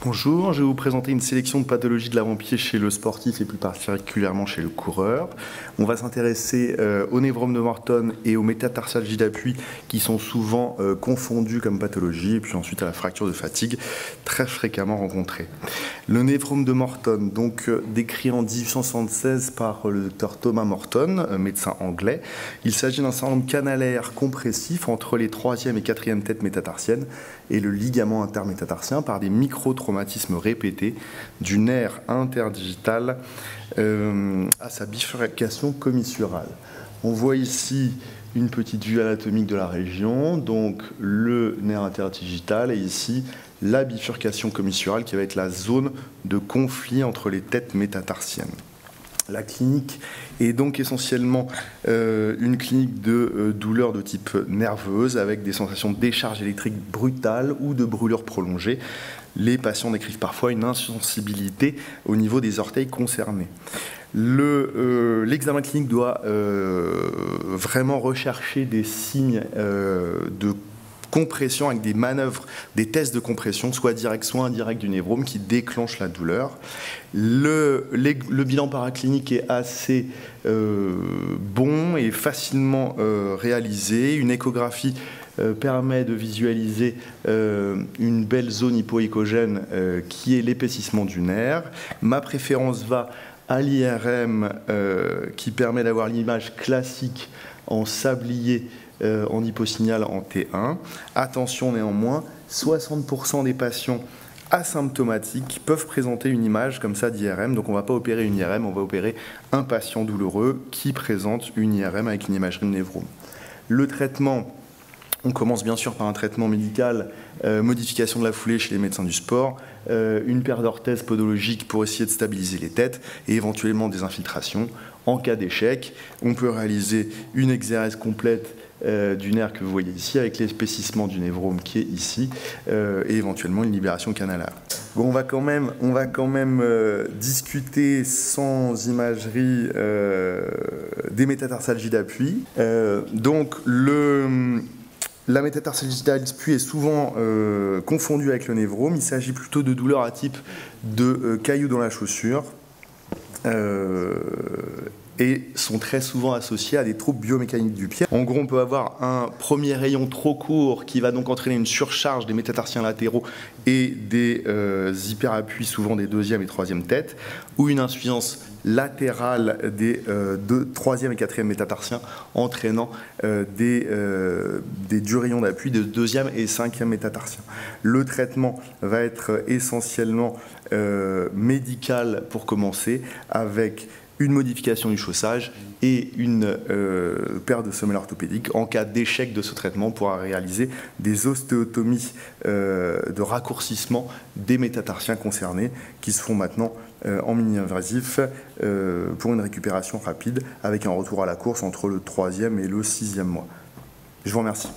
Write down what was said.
Bonjour, je vais vous présenter une sélection de pathologies de l'avant-pied chez le sportif et plus particulièrement chez le coureur. On va s'intéresser au névrome de Morton et au métatarsalgie d'appui qui sont souvent confondus comme pathologie, et puis ensuite à la fracture de fatigue très fréquemment rencontrée. Le névrome de Morton, donc décrit en 1876 par le docteur Thomas Morton, médecin anglais. Il s'agit d'un syndrome canalaire compressif entre les 3e et 4e têtes métatarsiennes et le ligament intermétatarsien par des micro-traumatismes répétés du nerf interdigital à sa bifurcation commissurale. On voit ici une petite vue anatomique de la région, donc le nerf interdigital et ici la bifurcation commissurale qui va être la zone de conflit entre les têtes métatarsiennes. La clinique est donc essentiellement une clinique de douleur de type nerveuse avec des sensations de décharge électrique brutale ou de brûlure prolongée. Les patients décrivent parfois une insensibilité au niveau des orteils concernés. L'examen clinique doit vraiment rechercher des signes de compression avec des manœuvres, des tests de compression, soit direct, soit indirect du névrome qui déclenchent la douleur. Le bilan paraclinique est assez bon et facilement réalisé. Une échographie permet de visualiser une belle zone hypoéchogène qui est l'épaississement du nerf. Ma préférence va à l'IRM qui permet d'avoir l'image classique en sablier en hyposignal en T1. Attention néanmoins, 60% des patients asymptomatiques peuvent présenter une image comme ça d'IRM. Donc on ne va pas opérer une IRM, on va opérer un patient douloureux qui présente une IRM avec une imagerie de névrome. Le traitement, on commence bien sûr par un traitement médical, modification de la foulée chez les médecins du sport, une paire d'orthèses podologiques pour essayer de stabiliser les têtes et éventuellement des infiltrations. En cas d'échec, on peut réaliser une exérèse complète du nerf que vous voyez ici avec l'épaississement du névrome qui est ici et éventuellement une libération canalaire. Bon, on va quand même discuter sans imagerie des métatarsalgies d'appui. Donc la métatarsalgie d'appui est souvent confondue avec le névrome. Il s'agit plutôt de douleurs à type de cailloux dans la chaussure. Et sont très souvent associés à des troubles biomécaniques du pied. En gros, on peut avoir un premier rayon trop court qui va donc entraîner une surcharge des métatarsiens latéraux et des hyperappuis, souvent des 2e et 3e têtes, ou une insuffisance latérale des 3e et 4e métatarsiens, entraînant des rayons d'appui de 2e et 5e métatarsiens. Le traitement va être essentiellement médical pour commencer, avec une modification du chaussage et une paire de semelles orthopédiques. En cas d'échec de ce traitement, on pourra réaliser des ostéotomies de raccourcissement des métatarsiens concernés qui se font maintenant en mini-invasif pour une récupération rapide avec un retour à la course entre le 3e et le 6e mois. Je vous remercie.